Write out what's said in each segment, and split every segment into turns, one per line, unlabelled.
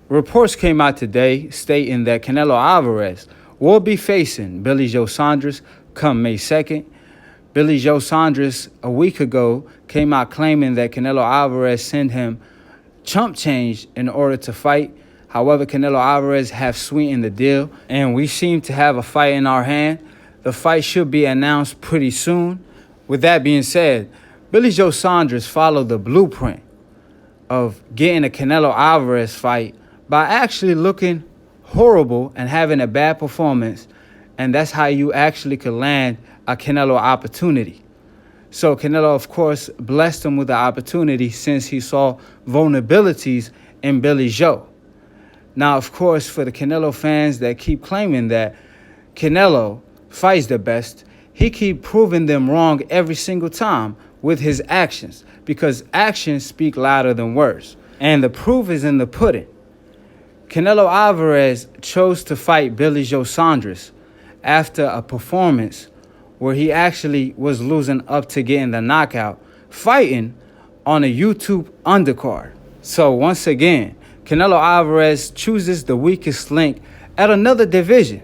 Reports came out today stating that Canelo Alvarez will be facing Billy Joe Saunders come May 2nd. Billy Joe Saunders a week ago came out claiming that Canelo Alvarez sent him chump change in order to fight. However, Canelo Alvarez have sweetened the deal, and we seem to have a fight in our hand. The fight should be announced pretty soon. With that being said, Billy Joe Saunders followed the blueprint of getting a Canelo Alvarez fight by actually looking horrible and having a bad performance, and that's how you actually could land a Canelo opportunity. So Canelo, of course, blessed him with the opportunity since he saw vulnerabilities in Billy Joe. Now, of course, for the Canelo fans that keep claiming that Canelo fights the best, he keep proving them wrong every single time with his actions, because actions speak louder than words. And the proof is in the pudding. Canelo Alvarez chose to fight Billy Joe Saunders after a performance where he actually was losing up to getting the knockout, fighting on a YouTube undercard. So once again, Canelo Alvarez chooses the weakest link at another division,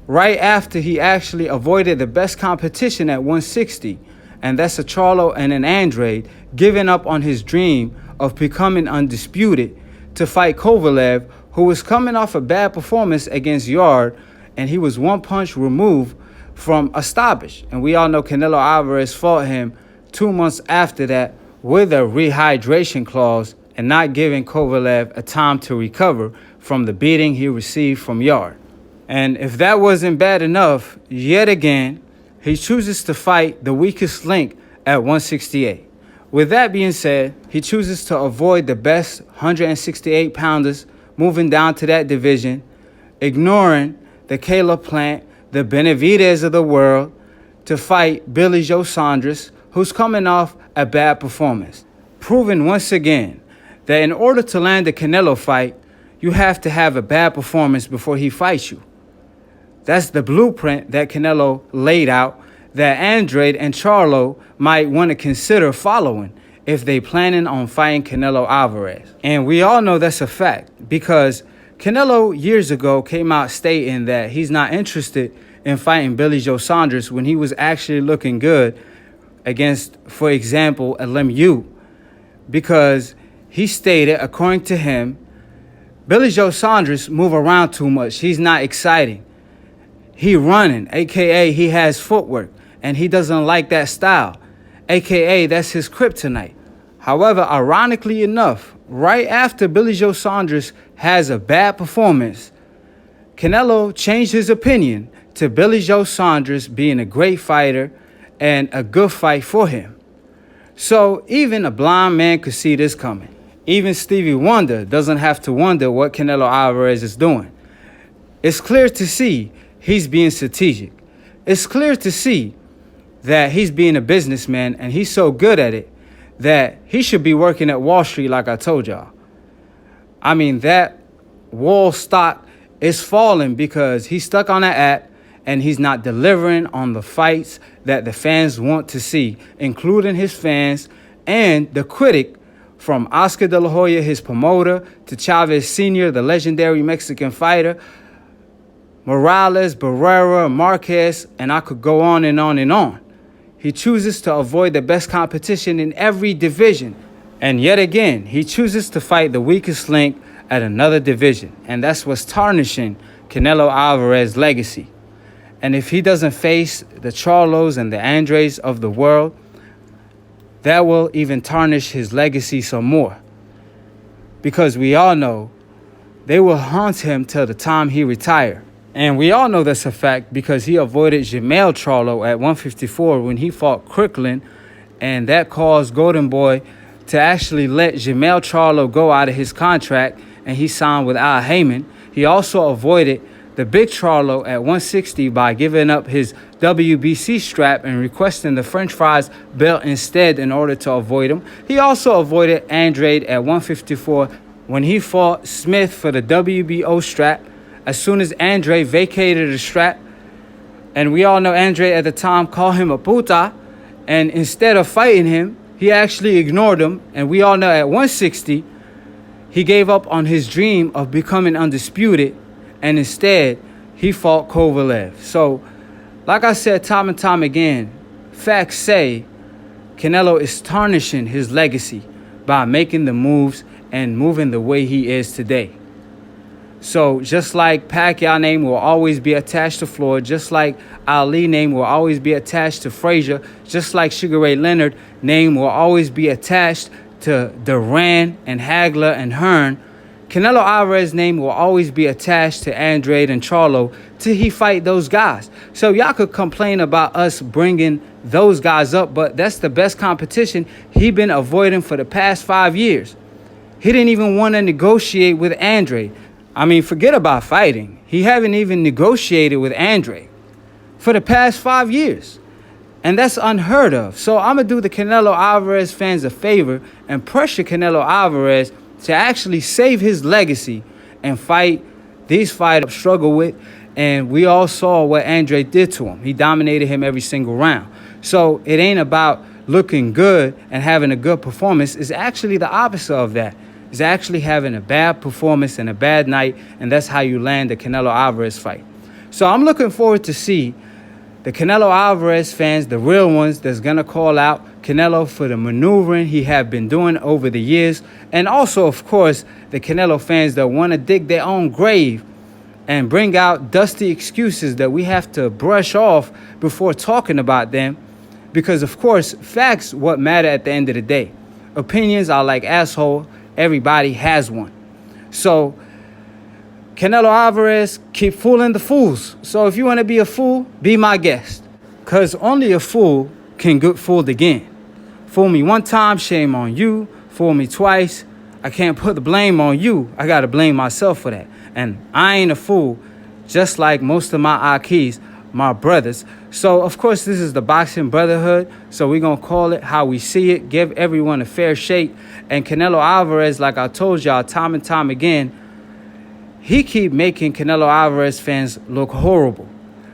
right after he actually avoided the best competition at 160, and that's a Charlo and an Andrade, giving up on his dream of becoming undisputed to fight Kovalev, who was coming off a bad performance against Yard, and he was one punch removed from a stoppage. And we all know Canelo Alvarez fought him 2 months after that with a rehydration clause and not giving Kovalev a time to recover from the beating he received from Yard. And if that wasn't bad enough, yet again, he chooses to fight the weakest link at 168. With that being said, he chooses to avoid the best 168-pounders moving down to that division, ignoring the Caleb Plant, the Benavidez of the world, to fight Billy Joe Saunders, who's coming off a bad performance, proving once again that in order to land a Canelo fight, you have to have a bad performance before he fights you. That's the blueprint that Canelo laid out that Andrade and Charlo might want to consider following if they planning on fighting Canelo Alvarez. And we all know that's a fact, because Canelo years ago came out stating that he's not interested in fighting Billy Joe Saunders when he was actually looking good against, for example, a Lemieux, because he stated, according to him, Billy Joe Saunders move around too much. He's not exciting. He running, a.k.a. he has footwork, and he doesn't like that style, a.k.a. that's his kryptonite. However, ironically enough, right after Billy Joe Saunders has a bad performance, Canelo changed his opinion to Billy Joe Saunders being a great fighter and a good fight for him. So even a blind man could see this coming. Even Stevie Wonder doesn't have to wonder what Canelo Alvarez is doing. It's clear to see he's being strategic. It's clear to see that he's being a businessman, and he's so good at it that he should be working at Wall Street like I told y'all. I mean, that Wall stock is falling because he's stuck on that app and he's not delivering on the fights that the fans want to see, including his fans and the critic, from Oscar De La Hoya, his promoter, to Chavez Sr., the legendary Mexican fighter, Morales, Barrera, Marquez, and I could go on and on and on. He chooses to avoid the best competition in every division. And yet again, he chooses to fight the weakest link at another division. And that's what's tarnishing Canelo Alvarez's legacy. And if he doesn't face the Charlos and the Andrades of the world, that will even tarnish his legacy some more. Because we all know they will haunt him till the time he retires. And we all know that's a fact because he avoided Jermell Charlo at 154 when he fought Kirkland, and that caused Golden Boy to actually let Jermell Charlo go out of his contract, and he signed with Al Heyman. He also avoided the big Charlo at 160 by giving up his WBC strap and requesting the French fries belt instead in order to avoid him. He also avoided Andrade at 154 when he fought Smith for the WBO strap. As soon as Andrade vacated the strap, and we all know Andrade at the time called him a puta, and instead of fighting him, he actually ignored him. And we all know at 160, he gave up on his dream of becoming undisputed, and instead he fought Kovalev. So, like I said time and time again, facts say Canelo is tarnishing his legacy by making the moves and moving the way he is today. So just like Pacquiao name will always be attached to Floyd, just like Ali name will always be attached to Frazier, just like Sugar Ray Leonard name will always be attached to Duran and Hagler and Hearn, Canelo Alvarez name will always be attached to Andrade and Charlo till he fight those guys. So y'all could complain about us bringing those guys up, but that's the best competition he been avoiding for the past 5 years. He didn't even want to negotiate with Andrade. I mean, forget about fighting. He haven't even negotiated with Andrade for the past 5 years. And that's unheard of. So I'm going to do the Canelo Alvarez fans a favor and pressure Canelo Alvarez to actually save his legacy and fight these fighters struggle with. And we all saw what Andrade did to him. He dominated him every single round. So it ain't about looking good and having a good performance. It's actually the opposite of that. It's actually having a bad performance and a bad night, and that's how you land the Canelo Alvarez fight. So I'm looking forward to see the Canelo Alvarez fans, the real ones, that's going to call out Canelo for the maneuvering he have been doing over the years. And also, of course, the Canelo fans that want to dig their own grave and bring out dusty excuses that we have to brush off before talking about them. Because, of course, facts what matter at the end of the day. Opinions are like asshole. Everybody has one. So Canelo Alvarez, keep fooling the fools. So if you want to be a fool, be my guest. Because only a fool can get fooled again. Fool me one time, shame on you. Fool me twice, I can't put the blame on you. I got to blame myself for that. And I ain't a fool, just like most of my Akhis, my brothers. So, of course, this is the Boxing Brotherhood. So we're going to call it how we see it. Give everyone a fair shake. And Canelo Alvarez, like I told y'all time and time again, he keep making Canelo Alvarez fans look horrible.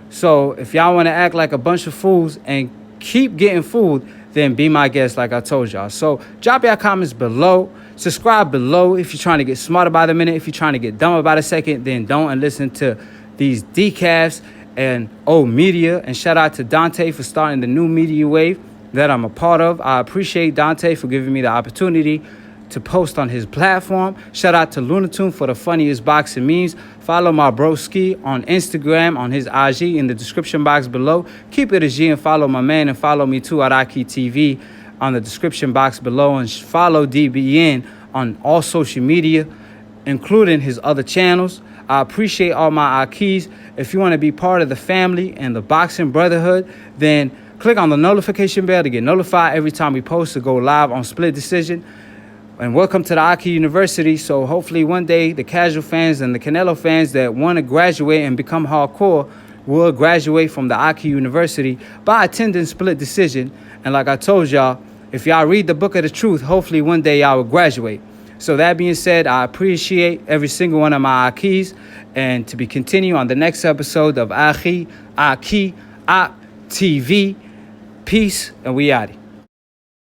So if y'all want to act like a bunch of fools and keep getting fooled, then be my guest like I told y'all. So drop your comments below. Subscribe below if you're trying to get smarter by the minute. If you're trying to get dumb about a second, then don't and listen to these decafs and old media. And shout out to Dante for starting the new media wave that I'm a part of. I appreciate Dante for giving me the opportunity to post on his platform. Shout out to Lunatune for the funniest boxing memes. Follow my broski on Instagram, on his IG in the description box below. Keep it a G and follow my man, and follow me too at Akhi TV on the description box below, and follow DBN on all social media, including his other channels. I appreciate all my Akhis. If you want to be part of the family and the Boxing Brotherhood, then click on the notification bell to get notified every time we post to go live on Split Decision. And welcome to the Akhi University. So hopefully one day the casual fans and the Canelo fans that want to graduate and become hardcore will graduate from the Akhi University by attending Split Decision. And like I told y'all, if y'all read the book of the truth, hopefully one day y'all will graduate. So that being said, I appreciate every single one of my Akhis. And to be continued on the next episode of Akhi TV. Peace, and we out.